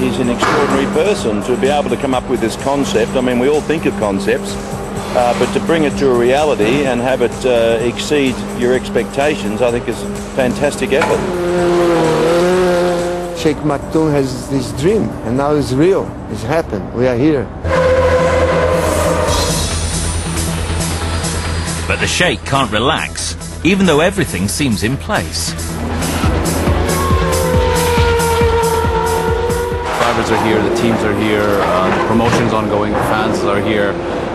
he's an extraordinary person to be able to come up with this concept. I mean, we all think of concepts, but to bring it to a reality and have it exceed your expectations, I think is a fantastic effort. Sheikh Maktoum has this dream, and now it's real. It's happened. We are here. But the Sheikh can't relax, even though everything seems in place. Drivers are here, the teams are here, the promotion's ongoing, the fans are here.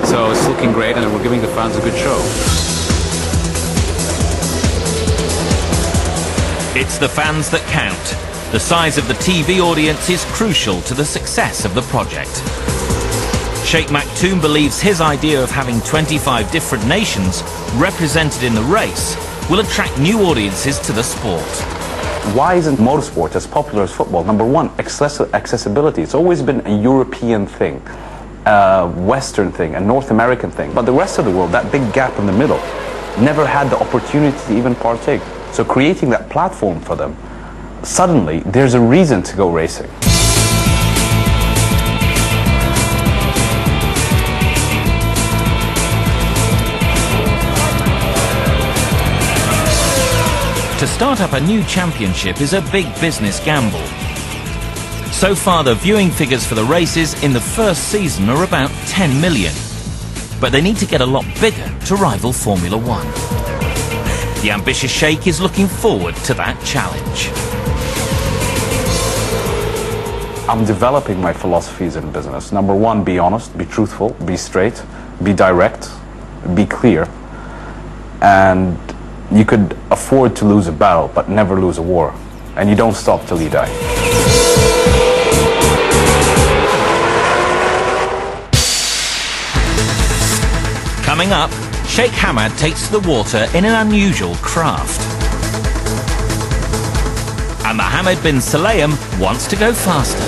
So it's looking great, and we're giving the fans a good show. It's the fans that count. The size of the TV audience is crucial to the success of the project. Sheikh Maktoum believes his idea of having 25 different nations represented in the race will attract new audiences to the sport. Why isn't motorsport as popular as football? Number one, accessibility. It's always been a European thing, a Western thing, a North American thing. But the rest of the world, that big gap in the middle, never had the opportunity to even partake. So creating that platform for them, suddenly there's a reason to go racing. To start up a new championship is a big business gamble. So far, the viewing figures for the races in the first season are about 10 million. But they need to get a lot bigger to rival Formula One. The ambitious Sheikh is looking forward to that challenge. I'm developing my philosophies in business. Number one, be honest, be truthful, be straight, be direct, be clear. And you could afford to lose a battle, but never lose a war. And you don't stop till you die. Coming up, Sheikh Hamad takes to the water in an unusual craft. And Mohammed bin Sulayem wants to go faster.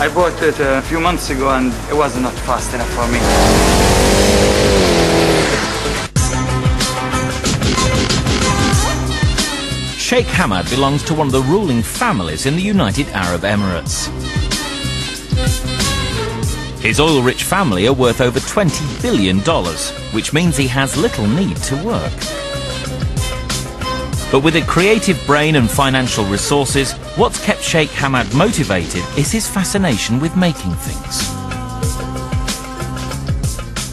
I bought it a few months ago and it was not fast enough for me. Sheikh Hamad belongs to one of the ruling families in the United Arab Emirates. His oil-rich family are worth over $20 billion, which means he has little need to work. But with a creative brain and financial resources, what's kept Sheikh Hamad motivated is his fascination with making things.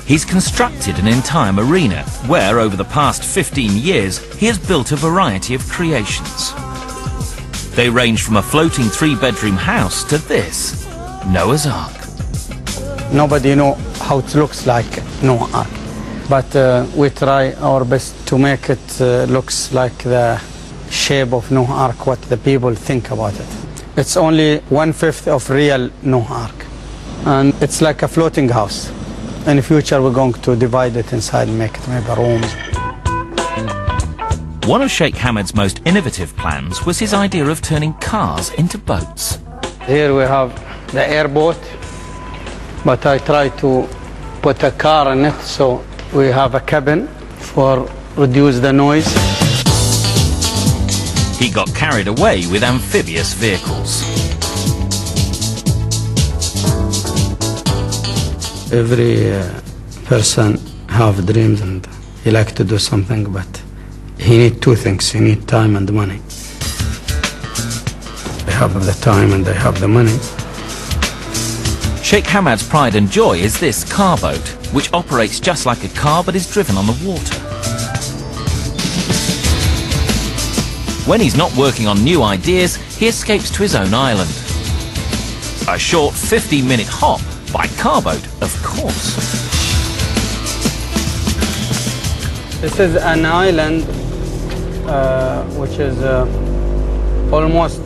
He's constructed an entire marina where, over the past 15 years, he has built a variety of creations. They range from a floating 3-bedroom house to this, Noah's Ark. Nobody knows how it looks like Noah's Ark, but we try our best to make it looks like the shape of Noah's Ark, what the people think about it. It's only 1/5 of real Noah's Ark, and it's like a floating house. In the future, we're going to divide it inside and make it maybe rooms. One of Sheikh Hamad's most innovative plans was his idea of turning cars into boats. Here we have the airboat, but I try to put a car in it, so we have a cabin for reduce the noise. He got carried away with amphibious vehicles. Every person have dreams and he like to do something, but he need two things. He need time and money. They have the time and they have the money. Sheikh Hamad's pride and joy is this car boat, which operates just like a car but is driven on the water. When he's not working on new ideas, he escapes to his own island. A short 15-minute hop by car boat, of course. This is an island which is almost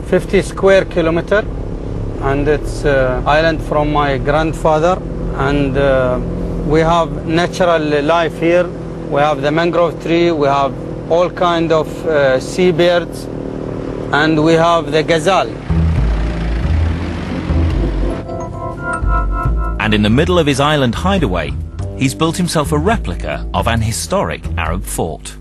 50 square kilometer, and it's island from my grandfather, and we have natural life here. We have the mangrove tree, we have all kind of seabirds, and we have the gazelle. And in the middle of his island hideaway, he's built himself a replica of an historic Arab fort.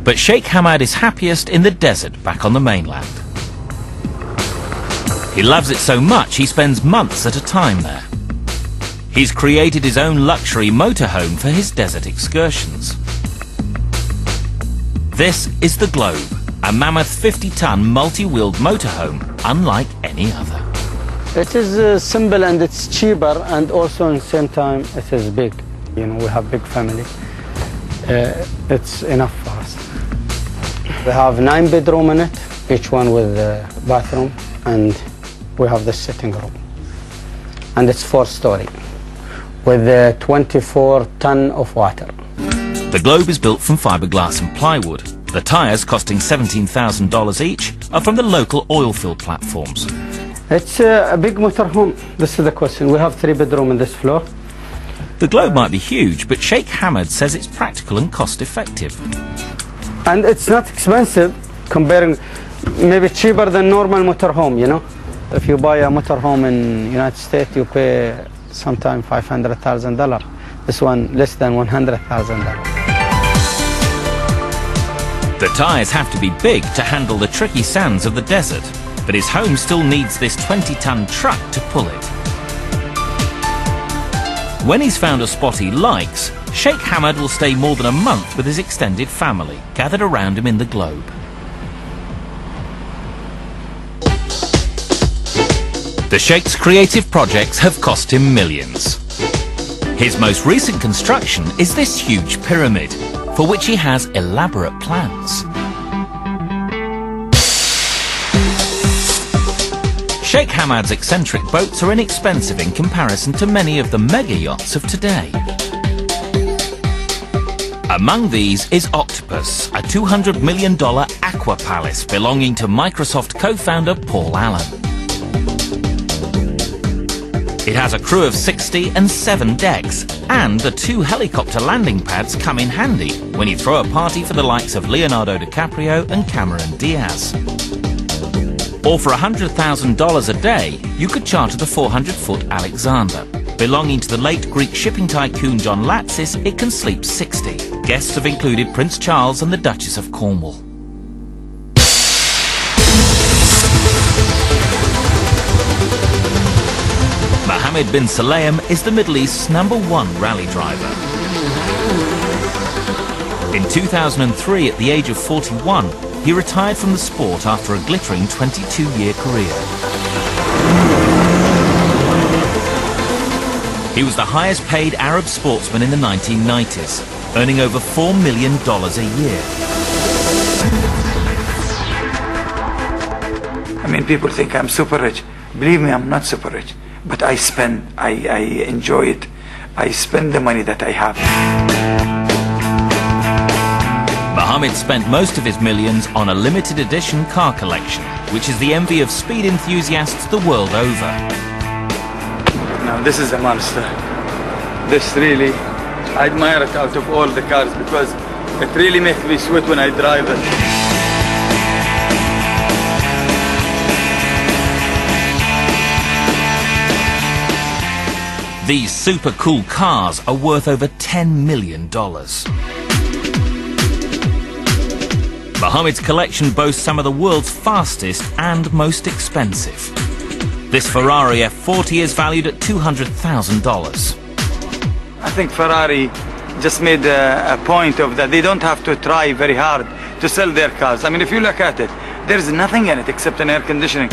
But Sheikh Hamad is happiest in the desert back on the mainland. He loves it so much he spends months at a time there. He's created his own luxury motorhome for his desert excursions. This is the Globe, a mammoth 50-ton multi-wheeled motorhome unlike any other. It is simple and it's cheaper, and also at the same time it is big. You know, we have big family. It's enough for us. We have 9 bedrooms in it, each one with a bathroom, and we have the sitting room. And it's 4-story with 24 ton of water. The Globe is built from fiberglass and plywood. The tyres, costing $17,000 each, are from the local oil field platforms. It's a big motorhome. This is the question. We have 3 bedrooms on this floor. The Globe might be huge, but Sheikh Hamad says it's practical and cost-effective. And it's not expensive, comparing, maybe cheaper than normal motorhome, you know. If you buy a motorhome in United States, you pay sometimes $500,000. This one less than $100,000. The tyres have to be big to handle the tricky sands of the desert, but his home still needs this 20-ton truck to pull it. When he's found a spot he likes, Sheikh Hamad will stay more than a month with his extended family, gathered around him in the Globe. The Sheikh's creative projects have cost him millions. His most recent construction is this huge pyramid, for which he has elaborate plans. Sheikh Hamad's eccentric boats are inexpensive in comparison to many of the mega yachts of today. Among these is Octopus, a $200 million aqua palace belonging to Microsoft co-founder Paul Allen. It has a crew of 60 and 7 decks, and the 2 helicopter landing pads come in handy when you throw a party for the likes of Leonardo DiCaprio and Cameron Diaz. Or for $100,000 a day, you could charter the 400-foot Alexander. Belonging to the late Greek shipping tycoon John Latsis, it can sleep 60. Guests have included Prince Charles and the Duchess of Cornwall. Mohammed bin Sulayem is the Middle East's #1 rally driver. In 2003, at the age of 41, he retired from the sport after a glittering 22-year career. He was the highest paid Arab sportsman in the 1990s, earning over $4 million a year. I mean, people think I'm super rich. Believe me, I'm not super rich. But I spend, I enjoy it. I spend the money that I have. Mohammed spent most of his millions on a limited edition car collection, which is the envy of speed enthusiasts the world over. Now this is a monster. This really, I admire it out of all the cars because it really makes me sweat when I drive it. These super cool cars are worth over $10 million. Mohammed's collection boasts some of the world's fastest and most expensive. This Ferrari F40 is valued at $200,000. I think Ferrari just made a point of that they don't have to try very hard to sell their cars. I mean, if you look at it, there's nothing in it except an air conditioning.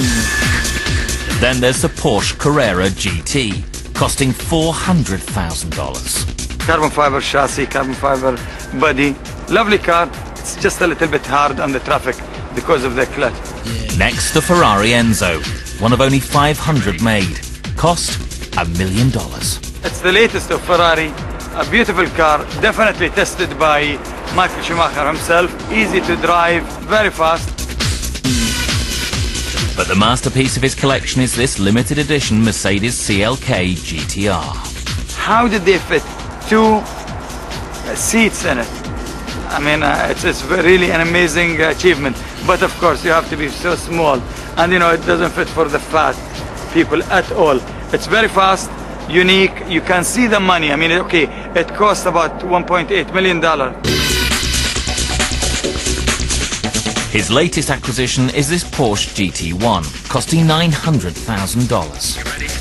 Then there's the Porsche Carrera GT, costing $400,000. Carbon fiber chassis, carbon fiber body, lovely car. It's just a little bit hard on the traffic because of the clutch. Next, the Ferrari Enzo, one of only 500 made, cost $1 million. It's the latest of Ferrari, a beautiful car, definitely tested by Michael Schumacher himself, easy to drive, very fast. But the masterpiece of his collection is this limited edition Mercedes CLK GTR. How did they fit 2 seats in it? I mean, it's really an amazing achievement. But of course, you have to be so small. And you know, it doesn't fit for the fat people at all. It's very fast, unique. You can see the money. I mean, okay, it costs about $1.8 million. His latest acquisition is this Porsche GT1, costing $900,000.